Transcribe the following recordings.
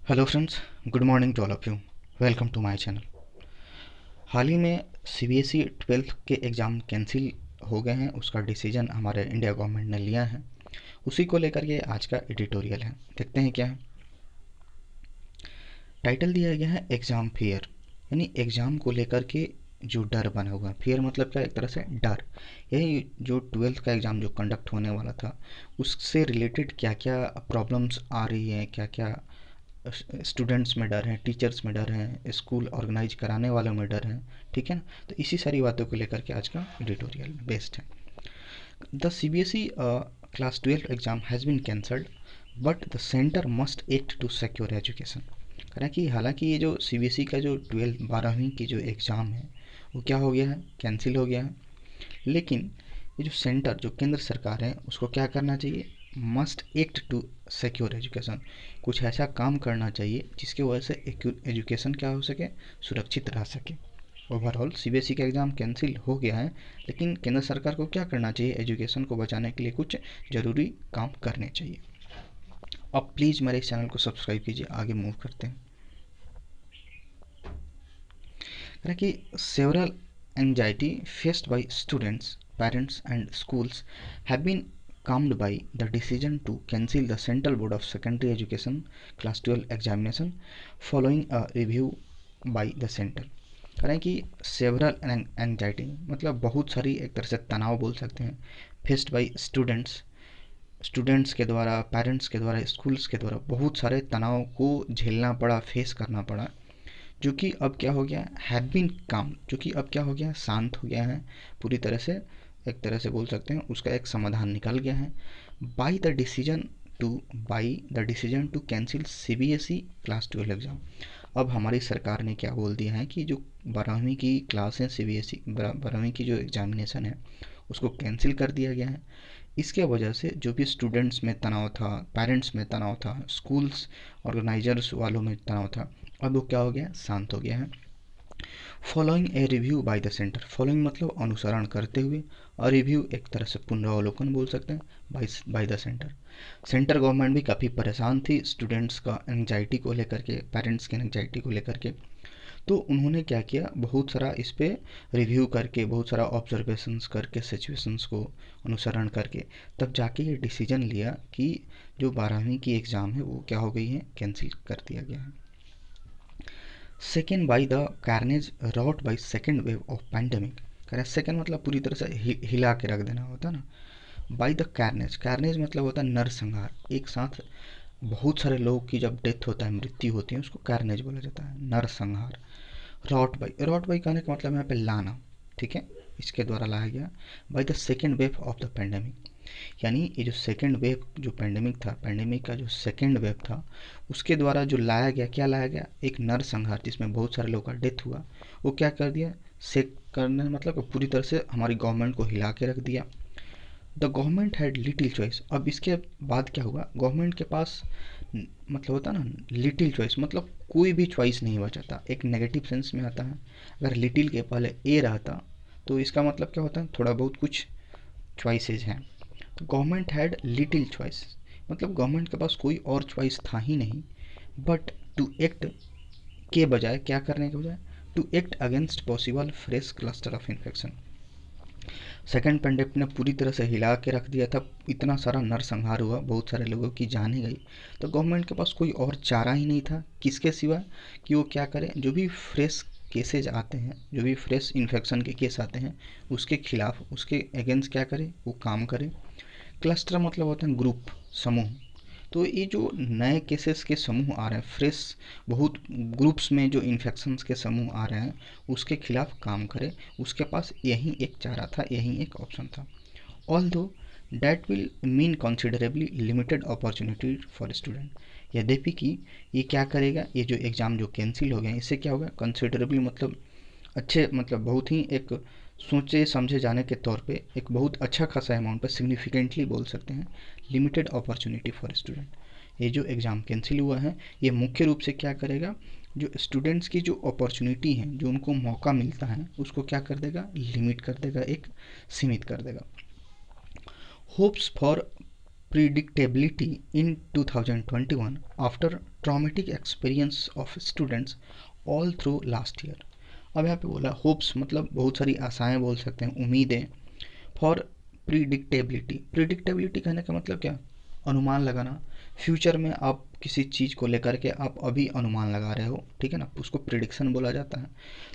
Hello friends, good morning to all of you. Welcome to my channel. हाल ही में CBSE 12th के exam cancel हो गए हैं। उसका डिसीजन हमारे इंडिया गवर्नमेंट ने लिया है। उसी को लेकर के आज का एडिटोरियल है। देखते हैं क्या है। टाइटल दिया गया है एग्ज़ाम फियर, यानी एग्ज़ाम को लेकर के जो डर बना हुआ है। फियर मतलब क्या, एक तरह से डर। यही जो 12th का एग्ज़ाम जो कंडक्ट होने वाला था उससे रिलेटेड क्या क्या प्रॉब्लम्स आ रही हैं, क्या क्या स्टूडेंट्स में डर है, टीचर्स में डर है, स्कूल ऑर्गेनाइज कराने वालों में डर है। ठीक है ना। तो इसी सारी बातों को लेकर के आज का एडिटोरियल बेस्ड है। The CBSE class 12 exam has been cancelled but the centre must act to secure education. हालांकि ये जो सीबीएसई का जो 12वीं की जो एग्ज़ाम है वो क्या हो गया है, कैंसिल हो गया है। लेकिन ये जो सेंटर, जो केंद्र सरकार है, उसको क्या करना चाहिए, must act to secure education. कुछ ऐसा काम करना चाहिए जिसकी वजह से एजुकेशन क्या हो सके, सुरक्षित रह सके। ओवरऑल सीबीएसई का एग्ज़ाम कैंसिल हो गया है, लेकिन केंद्र सरकार को क्या करना चाहिए, एजुकेशन को बचाने के लिए कुछ ज़रूरी काम करने चाहिए। अब प्लीज़ मेरे इस चैनल को सब्सक्राइब कीजिए, आगे मूव करते हैं। कि several anxiety faced by students, parents and schools have been calmed by the decision to cancel the Central Board of Secondary Education Class 12 examination following a review by the center। करें कि several anxiety मतलब बहुत सारी, एक तरह से तनाव बोल सकते हैं, फेस्ड बाई स्टूडेंट्स के द्वारा, पेरेंट्स के द्वारा, स्कूल्स के द्वारा बहुत सारे तनाव को झेलना पड़ा, फेस करना पड़ा, जो कि अब क्या हो गया, हैव बीन काम, जो कि अब क्या हो गया, शांत हो गया है पूरी तरह से। एक तरह से बोल सकते हैं उसका एक समाधान निकल गया है। By the decision two by the decision to cancel CBSE class 12 exam. अब हमारी सरकार ने क्या बोल दिया है कि जो 12वीं की क्लास है, सीबीएसई 12वीं की जो एग्जामिनेशन है उसको कैंसिल कर दिया गया है। इसके वजह से जो भी स्टूडेंट्स में तनाव था, पेरेंट्स में तनाव था, स्कूल्स ऑर्गेनाइजर्स वालों में तनाव था, अब वो क्या हो गया, शांत हो गया है। Following a review by the centre, following मतलब अनुसरण करते हुए, और रिव्यू एक तरह से पुनरावलोकन बोल सकते हैं, by the centre. Centre government भी काफ़ी परेशान थी स्टूडेंट्स का एंग्जाइटी को लेकर के, पेरेंट्स की एंग्जाइटी को लेकर के। तो उन्होंने क्या किया, बहुत सारा इस पर रिव्यू करके, बहुत सारा ऑब्जर्वेशंस करके, सिचुएशंस को अनुसरण करके तब जाके ये डिसीजन लिया कि जो 12वीं की एग्ज़ाम है वो क्या हो गई है, कैंसिल कर दिया गया है। Second by the carnage wrought by second wave of pandemic. कह सेकेंड मतलब पूरी तरह से हिला के रख देना होता है ना। बाई द कार्नेज, कार्नेज मतलब होता है नरसंहार, एक साथ बहुत सारे लोगों की जब डेथ होता है, मृत्यु होती है, उसको कार्नेज बोला जाता है, नरसंहार। रॉट बाई कहने का मतलब यहाँ पे लाना, ठीक है, इसके द्वारा लाया गया। By the second wave of the pandemic, यानी ये जो सेकेंड वेव जो पैंडेमिक था, पैंडेमिक का जो सेकेंड वेव था उसके द्वारा जो लाया गया, क्या लाया गया, एक नरसंहार जिसमें बहुत सारे लोगों का डेथ हुआ, वो क्या कर दिया, सेक करने मतलब पूरी तरह से हमारी गवर्नमेंट को हिला के रख दिया। The government had little choice. अब इसके बाद क्या हुआ, गवर्नमेंट के पास मतलब होता ना लिटिल चॉइस, मतलब कोई भी चॉइस नहीं बचा था, एक नेगेटिव सेंस में आता है। अगर लिटिल के पहले ए रहता तो इसका मतलब क्या होता है, थोड़ा बहुत कुछ चॉइसेज हैं। तो गवर्नमेंट हैड लिटिल चॉइस, मतलब गवर्नमेंट के पास कोई और चॉइस था ही नहीं, बट टू एक्ट के बजाय, क्या करने के बजाय, to act against possible fresh cluster of infection. Second pandemic ने पूरी तरह से हिला के रख दिया था, इतना सारा नरसंहार हुआ, बहुत सारे लोगों की जानें गई। तो गवर्नमेंट के पास कोई और चारा ही नहीं था, किसके सिवा, कि वो क्या करे, जो भी फ्रेश केसेज आते हैं, जो भी फ्रेश इन्फेक्शन के केस आते हैं उसके खिलाफ, उसके अगेंस्ट क्या करे, वो काम करे। क्लस्टर मतलब होता है ग्रुप, समूह। तो ये जो नए केसेस के समूह आ रहे हैं, फ्रेश बहुत ग्रुप्स में जो इन्फेक्शंस के समूह आ रहे हैं उसके खिलाफ काम करे, उसके पास यही एक चारा था, यही एक ऑप्शन था। ऑल दो that will mean considerably limited opportunity for student. यद्यपि कि ये क्या करेगा, ये जो एग्ज़ाम जो कैंसिल हो गया इससे क्या होगा, कंसिडरेबली मतलब अच्छे, मतलब बहुत ही एक सोचे समझे जाने के तौर पे एक बहुत अच्छा खासा अमाउंट पे, सिग्निफिकेंटली बोल सकते हैं, लिमिटेड अपॉर्चुनिटी फॉर स्टूडेंट। ये जो एग्ज़ाम कैंसिल हुआ है ये मुख्य रूप से क्या करेगा, जो स्टूडेंट्स की जो अपॉर्चुनिटी है, जो उनको मौका मिलता है उसको क्या कर देगा, लिमिट कर देगा, एक सीमित कर देगा। Hopes for predictability in 2021 after traumatic experience of students all through last year। अब यहाँ पे बोला होप्स, मतलब बहुत सारी आशाएं बोल सकते हैं, उम्मीदें। फॉर प्रिडिक्टेबिलिटी कहने का मतलब क्या, अनुमान लगाना। फ्यूचर में आप किसी चीज़ को लेकर के आप अभी अनुमान लगा रहे हो, ठीक है ना, उसको प्रिडिक्शन बोला जाता है।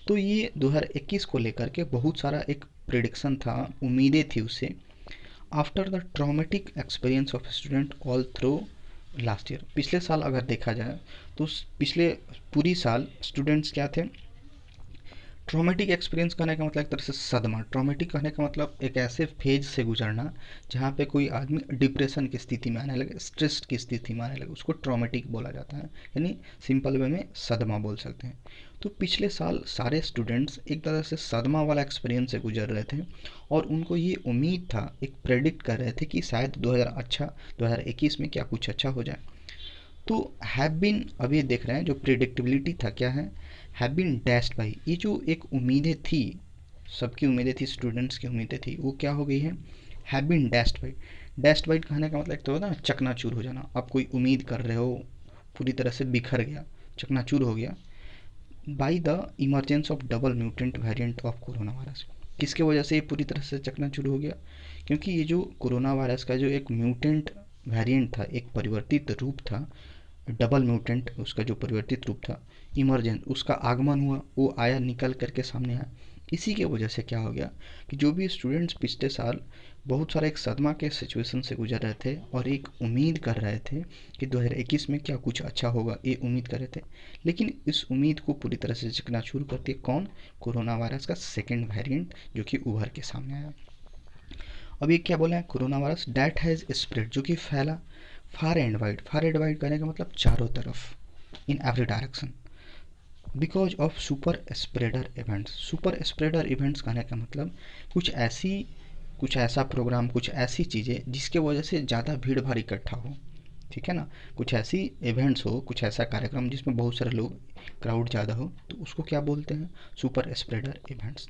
तो ये 2021 को लेकर के बहुत सारा एक प्रिडिक्शन था, उम्मीदें थी उससे। After the traumatic experience of student all through last year, पिछले साल अगर देखा जाए तो पिछले पूरी साल स्टूडेंट्स क्या थे, ट्रॉमेटिक एक्सपीरियंस कहने का मतलब एक तरह से सदमा। ट्रॉमेटिक कहने का मतलब एक ऐसे फेज से गुजरना जहाँ पे कोई आदमी डिप्रेशन की स्थिति में आने लगे, स्ट्रेस की स्थिति में आने लगे, उसको ट्रॉमेटिक बोला जाता है, यानी सिंपल वे में सदमा बोल सकते हैं। तो पिछले साल सारे स्टूडेंट्स एक तरह से सदमा वाला एक्सपीरियंस से गुजर रहे थे और उनको ये उम्मीद था, एक प्रेडिक्ट कर रहे थे कि शायद 2021 में क्या कुछ अच्छा हो जाए। तो हैव बीन, अब ये देख रहे हैं जो प्रिडिक्टेबिलिटी था क्या है, हैव बीन डैश्ड बाई, ये जो एक उम्मीदें थी, सबकी उम्मीदें थी, स्टूडेंट्स की उम्मीदें थी, वो क्या हो गई है, have been dashed by. Dashed by कहने का मतलब एक तो होता है ना चकनाचूर हो जाना, आप कोई उम्मीद कर रहे हो पूरी तरह से बिखर गया, चकनाचूर हो गया, by the emergence of double mutant variant of corona virus. किसके वजह से ये पूरी तरह से चकनाचूर हो गया, क्योंकि ये जो कोरोना वायरस का जो एक म्यूटेंट वेरिएंट था, एक परिवर्तित रूप था, डबल म्यूटेंट उसका जो परिवर्तित रूप था, इमरजेंस उसका आगमन हुआ, वो आया, निकल करके सामने आया। इसी के वजह से क्या हो गया कि जो भी स्टूडेंट्स पिछले साल बहुत सारा एक सदमा के सिचुएशन से गुजर रहे थे और एक उम्मीद कर रहे थे कि 2021 में क्या कुछ अच्छा होगा, ये उम्मीद कर रहे थे, लेकिन इस उम्मीद को पूरी तरह से चकनाचूर करती है कौन, कोरोना वायरस का सेकेंड वेरिएंट जो कि उभर के सामने आया। अब ये क्या बोला है, corona virus that has spread, जो कि फैला far and wide. Far and wide करने का मतलब चारों तरफ, in every direction, because of super spreader events. Super spreader events कहने का मतलब कुछ ऐसा प्रोग्राम, कुछ ऐसी चीज़ें जिसके वजह से ज़्यादा भीड़ भाड़ इकट्ठा हो, ठीक है ना, कुछ ऐसी इवेंट्स हो, कुछ ऐसा कार्यक्रम जिसमें बहुत सारे लोग, क्राउड ज़्यादा हो, तो उसको क्या बोलते हैं, सुपर स्प्रेडर इवेंट्स।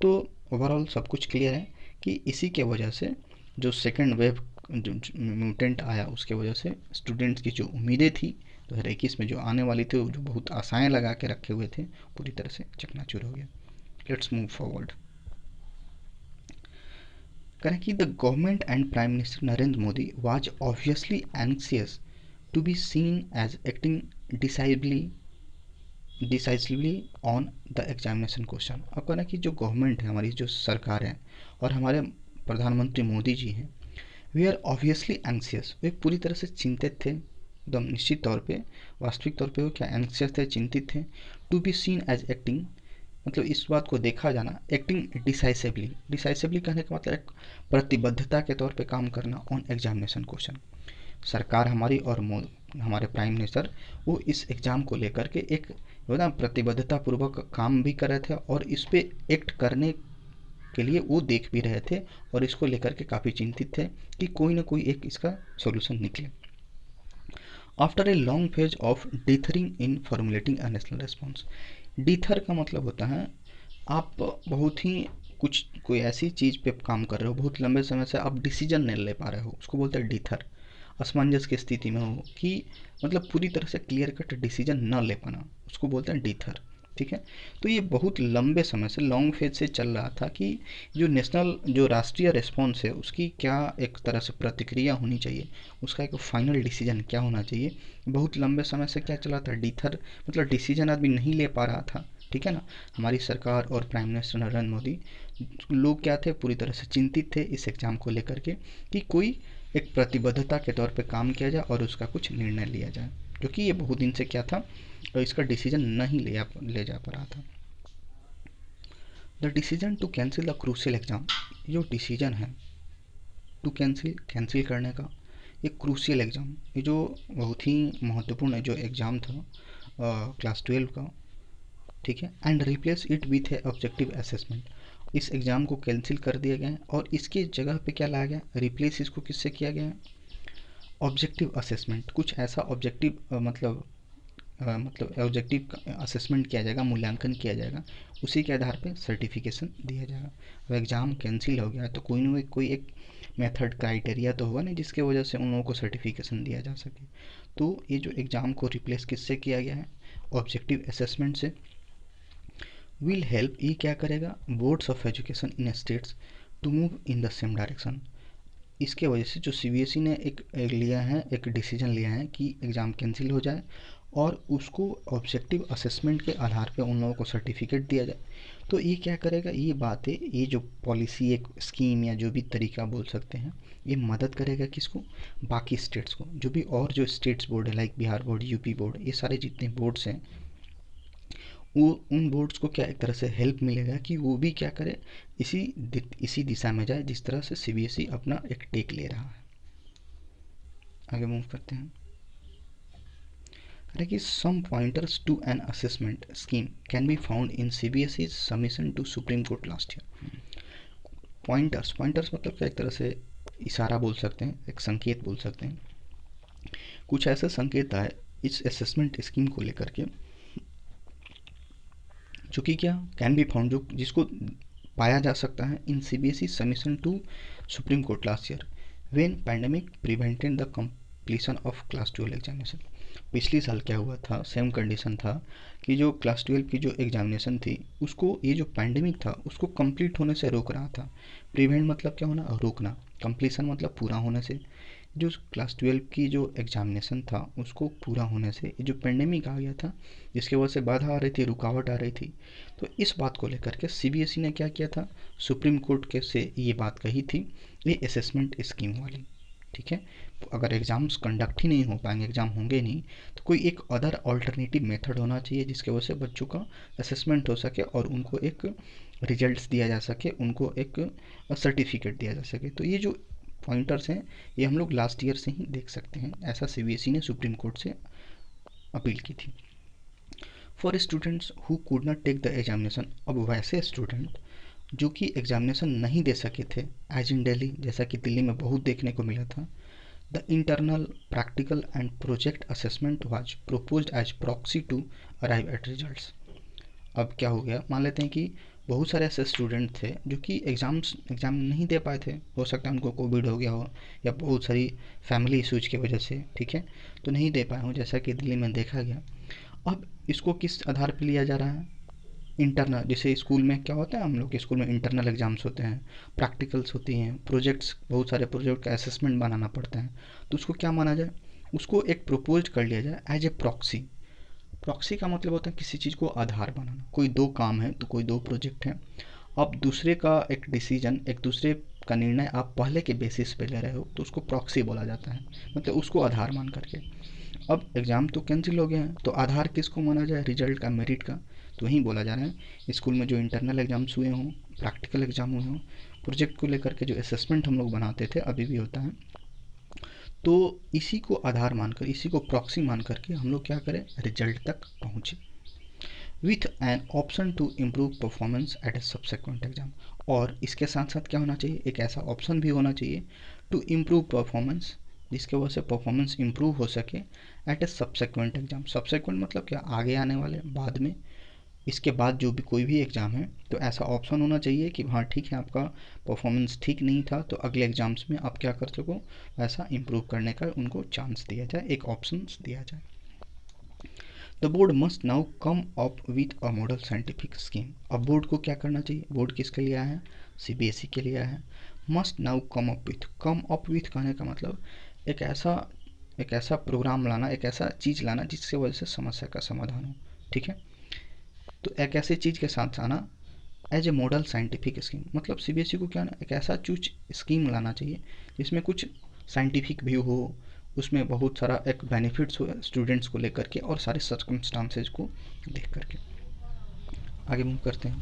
तो ओवरऑल सब कुछ क्लियर है कि इसी के वजह से जो सेकेंड वेव जो म्यूटेंट आया, उसके वजह से स्टूडेंट्स की जो उम्मीदें थी 2021 में जो आने वाली थी, जो बहुत आशाएं लगा के रखे हुए थे, पूरी तरह से चकनाचूर हो गया। Let's move forward. करें कि the government and prime minister Narendra Modi was obviously anxious to be seen as acting decisively on the examination question. अब कहना कि जो गवर्नमेंट है, हमारी जो सरकार है और हमारे प्रधानमंत्री मोदी जी हैं, वी आर ऑब्वियसली एंक्सियस, वे पूरी तरह से चिंतित थे, एकदम निश्चित तौर पे, वास्तविक तौर पे वो क्या एंक्सियस थे, चिंतित थे। To be seen as acting, मतलब इस बात को देखा जाना, एक्टिंग डिसाइसिवली। डिसाइसिवली कहने का मतलब एक प्रतिबद्धता के तौर पे काम करना ऑन एग्जामिनेशन क्वेश्चन। सरकार हमारी और हमारे प्राइम मिनिस्टर वो इस एग्ज़ाम को लेकर के एक ना प्रतिबद्धता पूर्वक काम भी कर रहे थे और इस पे एक्ट करने के लिए वो देख भी रहे थे और इसको लेकर के काफ़ी चिंतित थे कि कोई ना कोई एक इसका सॉल्यूशन निकले। After a long phase of dithering in formulating a national response. Dither का मतलब होता है आप बहुत ही कोई ऐसी चीज़ पे काम कर रहे हो, बहुत लंबे समय से आप डिसीजन नहीं ले पा रहे हो, उसको बोलते हैं डीथर। असमंजस की स्थिति में हो कि मतलब पूरी तरह से क्लियर कट डिसीजन न ले पाना, उसको बोलते हैं डीथर, ठीक है। तो ये बहुत लंबे समय से, लॉन्ग फेज से चल रहा था कि जो नेशनल, जो राष्ट्रीय रिस्पॉन्स है, उसकी क्या एक तरह से प्रतिक्रिया होनी चाहिए, उसका एक फाइनल डिसीजन क्या होना चाहिए। बहुत लंबे समय से क्या चला था, डीथर, मतलब डिसीजन आदमी नहीं ले पा रहा था, ठीक है ना। हमारी सरकार और प्राइम मिनिस्टर नरेंद्र मोदी, लोग क्या थे, पूरी तरह से चिंतित थे इस एग्ज़ाम को लेकर के कि कोई एक प्रतिबद्धता के तौर पे काम किया जाए और उसका कुछ निर्णय लिया जाए, क्योंकि ये बहुत दिन से क्या था, और इसका डिसीजन नहीं ले जा पा रहा था। The decision to cancel the crucial exam, जो डिसीजन है टू कैंसिल करने का, ये क्रूशियल एग्ज़ाम, ये जो बहुत ही महत्वपूर्ण जो एग्ज़ाम था क्लास 12 का, ठीक है, and replace it with A objective assessment. इस एग्ज़ाम को कैंसिल कर दिया गया है और इसके जगह पे क्या लाया गया, रिप्लेस इसको किससे किया गया है, ऑब्जेक्टिव असेसमेंट। कुछ ऐसा ऑब्जेक्टिव मतलब मतलब ऑब्जेक्टिव असेसमेंट किया जाएगा, मूल्यांकन किया जाएगा, उसी के आधार पे सर्टिफिकेशन दिया जाएगा। अब एग्ज़ाम कैंसिल हो गया तो कोई ना कोई एक मेथड क्राइटेरिया तो होगा नहीं जिसके वजह से उन लोगों को सर्टिफिकेशन दिया जा सके। तो ये जो एग्ज़ाम को रिप्लेस किससे किया गया है, ऑब्जेक्टिव असेसमेंट से। विल हेल्प, ये क्या करेगा, boards of education in states to move in the same direction. इसके वजह से जो सीबीएसई ने एक लिया है, एक डिसीजन लिया है कि एग्ज़ाम कैंसिल हो जाए और उसको ऑब्जेक्टिव असेसमेंट के आधार पे उन लोगों को सर्टिफिकेट दिया जाए। तो ये क्या करेगा, ये बातें, ये जो पॉलिसी, एक स्कीम या जो भी तरीका बोल सकते हैं, ये मदद करेगा किसको, बाकी स्टेट्स को। जो भी और जो स्टेट्स बोर्ड है like Bihar board, UP board, ये सारे जितने बोर्ड्स हैं, वो उन बोर्ड्स को क्या एक तरह से हेल्प मिलेगा कि वो भी क्या करे, इसी दिशा में जाए जिस तरह से सीबीएसई अपना एक टेक ले रहा है। आगे मूव करते हैं। करें कि some pointers to an assessment scheme can be found in CBSE submission to Supreme Court last year. Pointers मतलब क्या, एक तरह से इशारा बोल सकते हैं, एक संकेत बोल सकते हैं। कुछ ऐसे संकेत आए इस असेसमेंट स्कीम को लेकर के जो कि क्या कैन बी फाउंड, जो जिसको पाया जा सकता है in CBSE submission to Supreme Court last year when pandemic prevented the completion of class 12 examination. पिछली साल क्या हुआ था, सेम कंडीशन था कि जो क्लास 12 की जो एग्जामिनेशन थी उसको ये जो पैंडेमिक था उसको कंप्लीट होने से रोक रहा था। प्रिवेंट मतलब क्या होना, रोकना, कंप्लीशन मतलब पूरा होने से। जो क्लास 12 की जो एग्जामिनेशन था उसको पूरा होने से जो पेंडेमिक आ गया था जिसकी वजह से बाधा आ रही थी, रुकावट आ रही थी। तो इस बात को लेकर के सीबीएसई ने क्या किया था, सुप्रीम कोर्ट के से ये बात कही थी, ये असेसमेंट स्कीम वाली। ठीक है, तो अगर एग्ज़ाम्स कंडक्ट ही नहीं हो पाएंगे, एग्ज़ाम होंगे नहीं, तो कोई एक अदर ऑल्टरनेटिव मेथड होना चाहिए जिसकी वजह से बच्चों का असेसमेंट हो सके और उनको एक रिजल्ट्स दिया जा सके, उनको एक सर्टिफिकेट दिया जा सके। तो ये जो पॉइंटर्स हैं ये हम लोग लास्ट ईयर से ही देख सकते हैं, ऐसा सीबीएसई ने सुप्रीम कोर्ट से अपील की थी। For students who could not take the examination, अब वैसे स्टूडेंट जो कि एग्जामिनेशन नहीं दे सके थे एज इन दिल्ली, जैसा कि दिल्ली में बहुत देखने को मिला था, the internal practical and project assessment was proposed as proxy to arrive at results. अब क्या हो गया, मान लेते हैं कि बहुत सारे ऐसे स्टूडेंट थे जो कि एग्ज़ाम नहीं दे पाए थे, हो सकता है उनको कोविड हो गया हो या बहुत सारी फैमिली इशूज की वजह से, ठीक है, तो नहीं दे पाए हो, जैसा कि दिल्ली में देखा गया। अब इसको किस आधार पर लिया जा रहा है, इंटरनल, जैसे स्कूल में क्या होता है, हम लोग के स्कूल में इंटरनल एग्जाम्स होते हैं, प्रैक्टिकल्स होती हैं, प्रोजेक्ट्स, बहुत सारे प्रोजेक्ट का असेसमेंट बनाना पड़ता है, तो उसको क्या माना जाए, उसको एक प्रपोज कर लिया जाए एज ए प्रॉक्सी। प्रॉक्सी का मतलब होता है किसी चीज़ को आधार बनाना, कोई दो काम है तो कोई दो प्रोजेक्ट हैं, अब दूसरे का एक डिसीजन, एक दूसरे का निर्णय आप पहले के बेसिस पे ले रहे हो तो उसको प्रॉक्सी बोला जाता है, मतलब उसको आधार मान करके। अब एग्ज़ाम तो कैंसिल हो गया है तो आधार किसको माना जाए, रिजल्ट का, मेरिट का। तो वहीं बोला जा रहा है स्कूल में जो इंटरनल एग्जाम्स हुए हों, प्रैक्टिकल एग्जाम हुए हों, प्रोजेक्ट को लेकर के जो असेसमेंट हम लोग बनाते थे, अभी भी होता है, तो इसी को आधार मानकर, इसी को प्रॉक्सी मान करके हम लोग क्या करें, रिजल्ट तक पहुँचे with an option to improve performance at a subsequent exam. और इसके साथ साथ क्या होना चाहिए, एक ऐसा ऑप्शन भी होना चाहिए टू इम्प्रूव परफॉर्मेंस, जिसके वजह से परफॉर्मेंस इम्प्रूव हो सके एट ए सब्सेक्वेंट एग्जाम। सब्सेक्वेंट मतलब क्या, आगे आने वाले, बाद में, इसके बाद जो भी कोई भी एग्ज़ाम है, तो ऐसा ऑप्शन होना चाहिए कि हाँ ठीक है, आपका परफॉर्मेंस ठीक नहीं था तो अगले एग्ज़ाम्स में आप क्या कर सको, वैसा इम्प्रूव करने का उनको चांस दिया जाए, एक ऑप्शन दिया जाए। The board must now come up with a model scientific scheme. अब बोर्ड को क्या करना चाहिए, बोर्ड किसके लिए आया है, सीबीएसई के लिए आया है। Must now come up with कहने का मतलब एक ऐसा प्रोग्राम लाना, एक ऐसा चीज़ लाना जिससे वजह से समस्या का समाधान हो। ठीक है, तो एक ऐसी चीज़ के साथ आना as a model scientific scheme, मतलब सीबीएसई को क्या ना, एक ऐसा चूज स्कीम लाना चाहिए जिसमें कुछ साइंटिफिक भी हो, उसमें बहुत सारा एक बेनिफिट्स हो स्टूडेंट्स को लेकर के और सारे सर्कमस्टांसेज को देख करके। आगे मूव करते हैं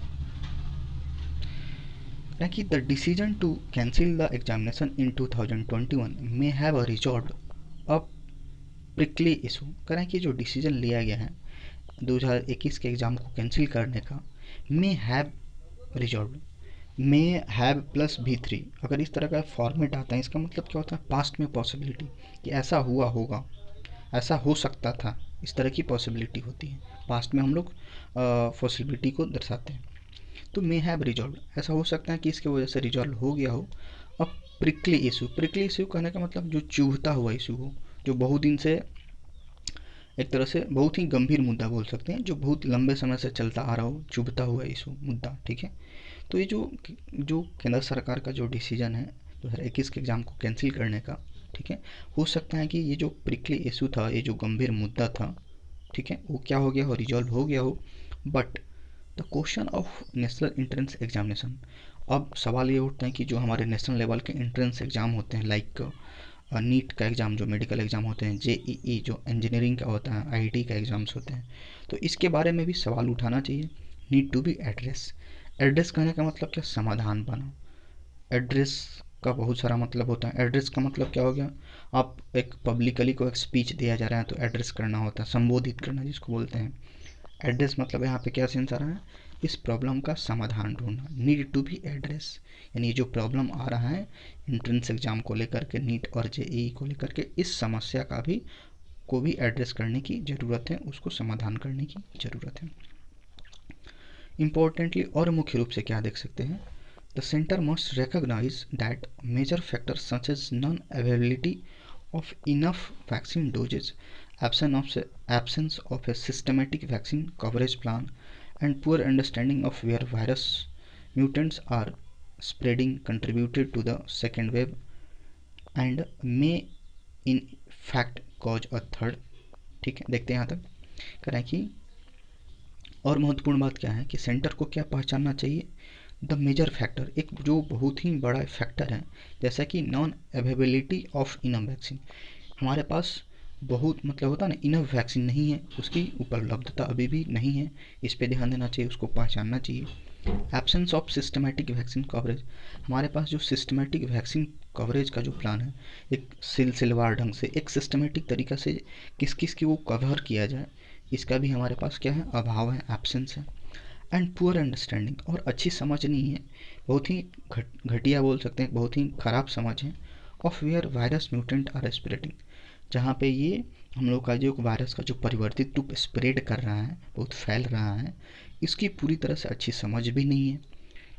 कि the decision to cancel the examination in 2021 may have resolve a prickly issue. करें कि जो डिसीजन लिया गया है 2021 के एग्ज़ाम को कैंसिल करने का, may have resolve, may have plus V3, अगर इस तरह का फॉर्मेट आता है इसका मतलब क्या होता है, पास्ट में पॉसिबिलिटी, कि ऐसा हुआ होगा, ऐसा हो सकता था, इस तरह की पॉसिबिलिटी होती है, पास्ट में हम लोग पॉसिबिलिटी को दर्शाते हैं। तो मे हैव रिजॉल्व, ऐसा हो सकता है कि इसकी वजह से रिजॉल्व हो गया हो। अब प्रिकली इशू, प्रिकली इशू कहने का मतलब जो चुभता हुआ इशू हो, जो बहुत दिन से, एक तरह से बहुत ही गंभीर मुद्दा बोल सकते हैं, जो बहुत लंबे समय से चलता आ रहा हो, चुभता हुआ इशू मुद्दा, ठीक है। तो ये जो जो केंद्र सरकार का जो डिसीजन है 2021 के एग्ज़ाम को कैंसिल करने का, ठीक है, हो सकता है कि ये जो प्रिकली इशू था, ये जो गंभीर मुद्दा था, ठीक है, वो क्या हो गया हो, रिजॉल्व हो गया हो। But the question of national entrance examination, अब सवाल ये उठता है कि जो हमारे नेशनल लेवल के एंट्रेंस एग्ज़ाम होते हैं, लाइक नीट का एग्ज़ाम, जो मेडिकल एग्ज़ाम होते हैं, जेईई जो इंजीनियरिंग का होता है, आईआईटी का एग्ज़ाम्स होते हैं, तो इसके बारे में भी सवाल उठाना चाहिए। Need to be address, address कहने का मतलब क्या, समाधान पाना। एड्रेस का बहुत सारा मतलब होता है। एड्रेस का मतलब क्या हो गया, आप एक पब्लिकली को एक स्पीच दिया जा रहा है तो एड्रेस करना होता है, संबोधित करना जिसको बोलते हैं। एड्रेस मतलब यहाँ पे क्या सेंस आ रहा है, इस प्रॉब्लम का समाधान ढूंढना, नीड टू बी एड्रेस, यानी जो प्रॉब्लम आ रहा है एंट्रेंस एग्जाम को लेकर के, नीट और जेईई को लेकर के, इस समस्या का भी को भी एड्रेस करने की ज़रूरत है, उसको समाधान करने की ज़रूरत है। इम्पोर्टेंटली और मुख्य रूप से क्या देख सकते हैं, the centre must recognise that major factors such as non availability of enough vaccine doses, absence of a systematic vaccine coverage plan, and poor understanding of where virus mutants are spreading contributed to the second wave and may in fact cause a third। ठीक है, देखते हैं यहाँ तक कह रहे हैं कि और महत्वपूर्ण बात क्या है कि सेंटर को क्या पहचानना चाहिए, द मेजर फैक्टर, एक जो बहुत ही बड़ा फैक्टर है, जैसा कि non availability of enough vaccine, हमारे पास बहुत मतलब होता है ना, इनफ वैक्सीन नहीं है, उसकी उपलब्धता अभी भी नहीं है, इस पे ध्यान देना चाहिए, उसको पहचानना चाहिए। Absence of systematic vaccine coverage, हमारे पास जो सिस्टमेटिक वैक्सीन कवरेज का जो प्लान है, एक सिलसिलेवार ढंग से, एक सिस्टमेटिक तरीका से किस किस की वो कवर किया जाए, इसका भी हमारे पास क्या है, अभाव है, एब्सेंस है। एंड पुअर अंडरस्टैंडिंग, और अच्छी समझ नहीं है, बहुत ही घटिया बोल सकते हैं, बहुत ही ख़राब समझ है, of where virus mutant are spreading, जहाँ पे ये हम लोग का जो वायरस का जो परिवर्तित रूप स्प्रेड कर रहा है, बहुत फैल रहा है, इसकी पूरी तरह से अच्छी समझ भी नहीं है।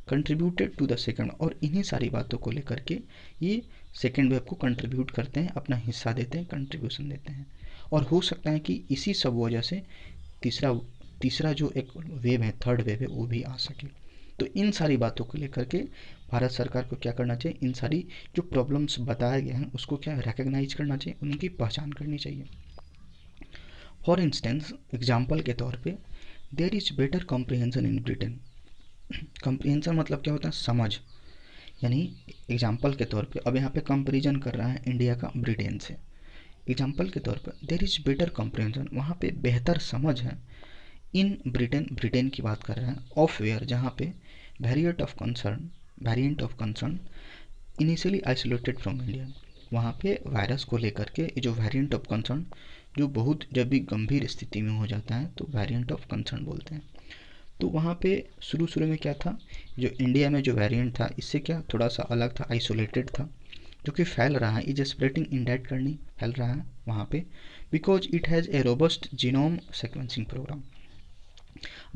कंट्रीब्यूटेड टू द सेकंड, और इन्हीं सारी बातों को लेकर के ये सेकेंड वेव को कंट्रीब्यूट करते हैं, अपना हिस्सा देते हैं, कंट्रीब्यूशन देते हैं। और हो सकता है कि इसी सब वजह से तीसरा तीसरा जो एक वेव है, थर्ड वेव है, वो भी आ सके। तो इन सारी बातों को लेकर के भारत सरकार को क्या करना चाहिए, इन सारी जो प्रॉब्लम्स बताए गए हैं उसको क्या रिकग्नाइज करना चाहिए, उनकी पहचान करनी चाहिए। फॉर इंस्टेंस, एग्जाम्पल के तौर पे, there is better comprehension in Britain. Comprehension मतलब क्या होता है, समझ, यानी एग्जाम्पल के तौर पे अब यहाँ पे कंपेरिजन कर रहा है इंडिया का ब्रिटेन से। एग्जाम्पल के तौर पर देयर इज बेटर कॉम्प्रिहेंशन, वहाँ पे बेहतर समझ है, इन ब्रिटेन, ब्रिटेन की बात कर रहे हैं, ऑफ वेयर, जहाँ पे variant of concern initially isolated from India, वहाँ पे वायरस को लेकर के जो वेरिएंट ऑफ कंसर्न, जो बहुत जब भी गंभीर स्थिति में हो जाता है तो वेरिएंट ऑफ कंसर्न बोलते हैं। तो वहाँ पे शुरू शुरू में क्या था, जो इंडिया में जो वेरिएंट था इससे क्या थोड़ा सा अलग था, आइसोलेटेड था, जो कि फैल रहा है, इज स्प्रेडिंग इनडायरेक्टली फैल रहा है वहाँ पे, because it has a robust genome sequencing programme.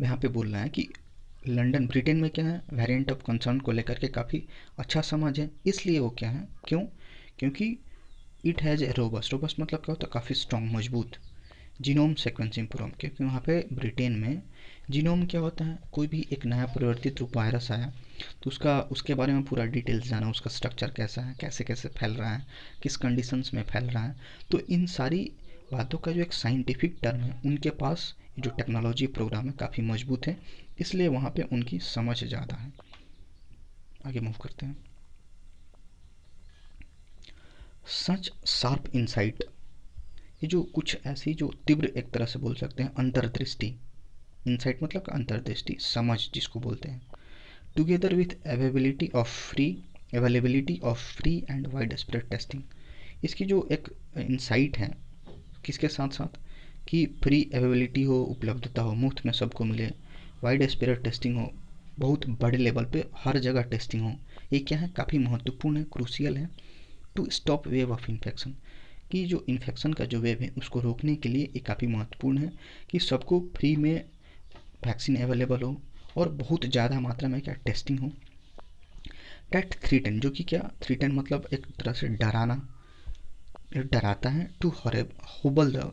यहाँ पे बोल रहा है कि लंदन, ब्रिटेन में क्या है, वेरिएंट ऑफ कंसर्न को लेकर के काफ़ी अच्छा समझ है, इसलिए वो क्या है, क्यों, क्योंकि it has a robust, robust मतलब क्या होता है, काफ़ी स्ट्रॉन्ग, मजबूत, जीनोम सेक्वेंसिंग प्रोग्राम, क्योंकि वहाँ पे ब्रिटेन में जीनोम क्या होता है, कोई भी एक नया परिवर्तित रूप वायरस आया तो उसका, उसके बारे में पूरा डिटेल्स जाना, उसका स्ट्रक्चर कैसा है, कैसे कैसे फैल रहा है, किस कंडीशंस में फैल रहा है, तो इन सारी बातों का जो एक साइंटिफिक टर्म है, उनके पास जो टेक्नोलॉजी प्रोग्राम है काफ़ी मजबूत है, इसलिए वहाँ पे उनकी समझ ज़्यादा है। आगे मूव करते हैं। सच शार्प इंसाइट, ये जो कुछ ऐसी जो तीव्र, एक तरह से बोल सकते हैं अंतर्दृष्टि, इंसाइट मतलब अंतर्दृष्टि, समझ जिसको बोलते हैं, together with availability of free and wide spread testing, इसकी जो एक इंसाइट है, किसके साथ साथ कि फ्री अवेलेबिलिटी हो, उपलब्धता हो, मुफ्त में सबको मिले, वाइड स्प्रेड टेस्टिंग हो, बहुत बड़े लेवल पे हर जगह टेस्टिंग हो, ये क्या है, काफ़ी महत्वपूर्ण है, क्रूशियल है, to stop wave of infection, कि जो इन्फेक्शन का जो वेव है उसको रोकने के लिए ये काफ़ी महत्वपूर्ण है कि सबको फ्री में वैक्सीन अवेलेबल हो और बहुत ज़्यादा मात्रा में क्या टेस्टिंग हो। टेट 310 जो कि क्या 310 मतलब एक तरह से डराना, डराता है। टू होबल द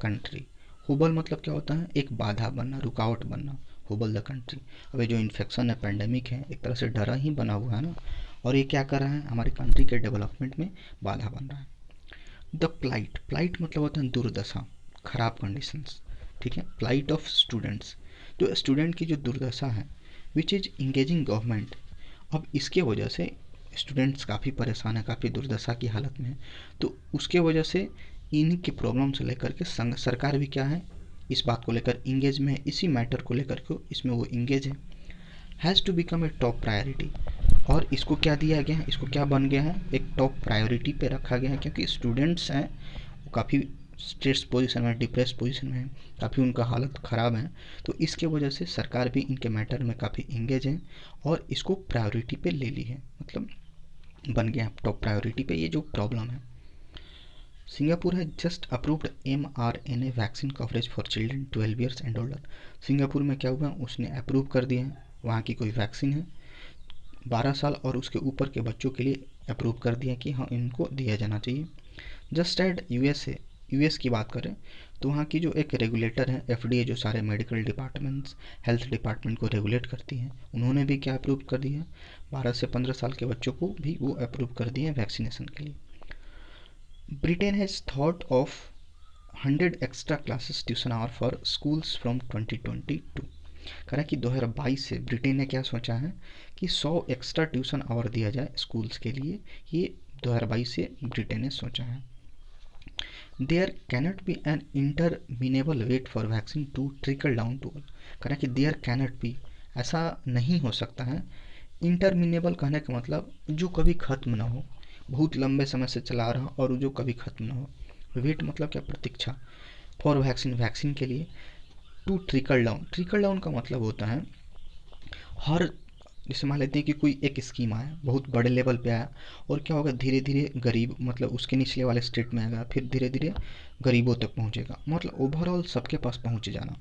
कंट्री, होबल मतलब क्या होता है, एक बाधा बनना, रुकावट बनना, होबल द कंट्री। अब ये जो इन्फेक्शन है, पेंडेमिक है, एक तरह से डरा ही बना हुआ है ना, और ये क्या कर रहा है, हमारी कंट्री के डेवलपमेंट में बाधा बन रहा है। द प्लाइट, प्लाइट मतलब होता है दुर्दशा, खराब कंडीशंस, ठीक है। प्लाइट ऑफ स्टूडेंट्स, जो स्टूडेंट की जो दुर्दशा है, विच इज इंगेजिंग गवर्नमेंट। अब इसके वजह से स्टूडेंट्स काफ़ी परेशान है, काफ़ी दुर्दशा की हालत में है, तो उसके वजह से इन्हीं की प्रॉब्लम से लेकर के सरकार भी क्या है, इस बात को लेकर इंगेज में है, इसी मैटर को लेकर के इसमें वो इंगेज है। Has to become a top priority, और इसको क्या दिया गया है, इसको क्या बन गया है, एक टॉप प्रायोरिटी पे रखा गया है, क्योंकि स्टूडेंट्स हैं वो काफ़ी स्ट्रेस पोजीशन में, डिप्रेस पोजीशन में, काफ़ी उनका हालत ख़राब है, तो इसके वजह से सरकार भी इनके मैटर में काफ़ी इंगेज है और इसको प्रायोरिटी पे ले ली है, मतलब बन गया टॉप प्रायोरिटी पे ये जो प्रॉब्लम है। सिंगापुर है just approved mRNA vaccine coverage for children 12 years and older. Singapore में क्या हुआ, उसने अप्रूव कर दिया है, वहाँ की कोई वैक्सीन है 12 साल और उसके ऊपर के बच्चों के लिए अप्रूव कर दिया कि हाँ इनको दिया जाना चाहिए। जस्ट एड यूएसए, यूएस की बात करें तो वहाँ की जो एक रेगुलेटर है एफडीए, जो सारे मेडिकल डिपार्टमेंट्स, हेल्थ डिपार्टमेंट को रेगुलेट करती है, उन्होंने भी क्या अप्रूव कर दिया है, 12 से 15 साल के बच्चों को भी वो अप्रूव कर दिए वैक्सीनेशन के लिए। Britain has thought of 100 extra classes tuition hour for schools from 2022। कह रहा है कि 2022 से ब्रिटेन ने क्या सोचा है कि 100 एक्स्ट्रा ट्यूशन आवर दिया जाए स्कूल्स के लिए, ये 2022 से ब्रिटेन ने सोचा है। There cannot be an interminable wait for vaccine to trickle down to all. कह रहा है कि देयर कैनट बी, ऐसा नहीं हो सकता है, इंटरमिनेबल कहने का मतलब जो कभी ख़त्म ना हो, बहुत लंबे समय से चला रहा और जो कभी ख़त्म ना हो। वेट मतलब क्या, प्रतीक्षा, फॉर वैक्सीन, वैक्सीन के लिए। To trickle down, trickle down का मतलब होता है हर, जैसे मान लेते हैं कि कोई एक स्कीम आया, बहुत बड़े लेवल पे आया, और क्या होगा, धीरे धीरे गरीब, मतलब उसके निचले वाले स्टेट में आएगा, फिर धीरे धीरे गरीबों तक पहुंचेगा, मतलब ओवरऑल सबके पास पहुंच जाना,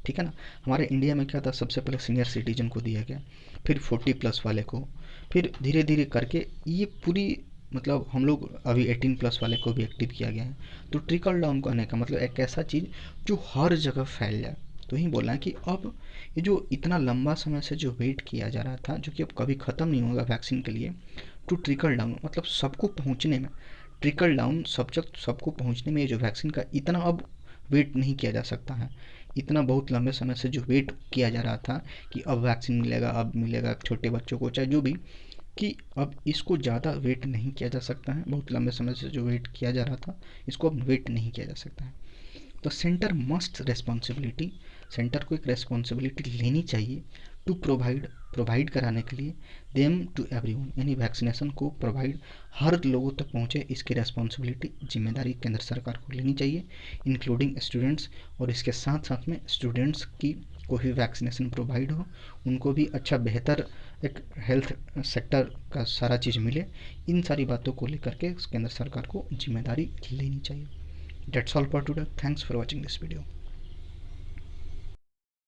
ठीक है ना। हमारे इंडिया में क्या था, सबसे पहले सीनियर सिटीजन को दिया गया, फिर 40+ वाले को, फिर धीरे धीरे करके ये पूरी, मतलब हम लोग अभी 18+ वाले को भी एक्टिव किया गया है। तो ट्रिकल डाउन करने का मतलब एक ऐसा चीज़ जो हर जगह फैल जाए। तो ही बोलना है कि अब ये जो इतना लंबा समय से जो वेट किया जा रहा था, जो कि अब कभी ख़त्म नहीं होगा वैक्सीन के लिए, टू ट्रिकल डाउन मतलब सबको पहुंचने में, ट्रिकल डाउन सब्जेक्ट सबको पहुंचने में, ये जो वैक्सीन का इतना अब वेट नहीं किया जा सकता है। इतना बहुत लंबे समय से जो वेट किया जा रहा था कि अब वैक्सीन मिलेगा, अब मिलेगा छोटे बच्चों को, चाहे जो भी, कि अब इसको ज़्यादा वेट नहीं किया जा सकता है। बहुत लंबे समय से जो वेट किया जा रहा था, इसको अब वेट नहीं किया जा सकता है। तो सेंटर मस्ट रेस्पॉन्सिबिलिटी, सेंटर को एक रेस्पॉन्सिबिलिटी लेनी चाहिए टू प्रोवाइड, प्रोवाइड कराने के लिए, देम टू एवरीवन, यानी वैक्सीनेशन को प्रोवाइड हर लोगों तक पहुँचे, इसकी रेस्पॉन्सिबिलिटी, जिम्मेदारी केंद्र सरकार को लेनी चाहिए, इंक्लूडिंग स्टूडेंट्स। और इसके साथ साथ में स्टूडेंट्स की को भी वैक्सीनेशन प्रोवाइड हो, उनको भी अच्छा बेहतर एक हेल्थ सेक्टर का सारा चीज़ मिले, इन सारी बातों को लेकर के केंद्र सरकार को जिम्मेदारी लेनी चाहिए। That's all for today. Thanks for watching this video.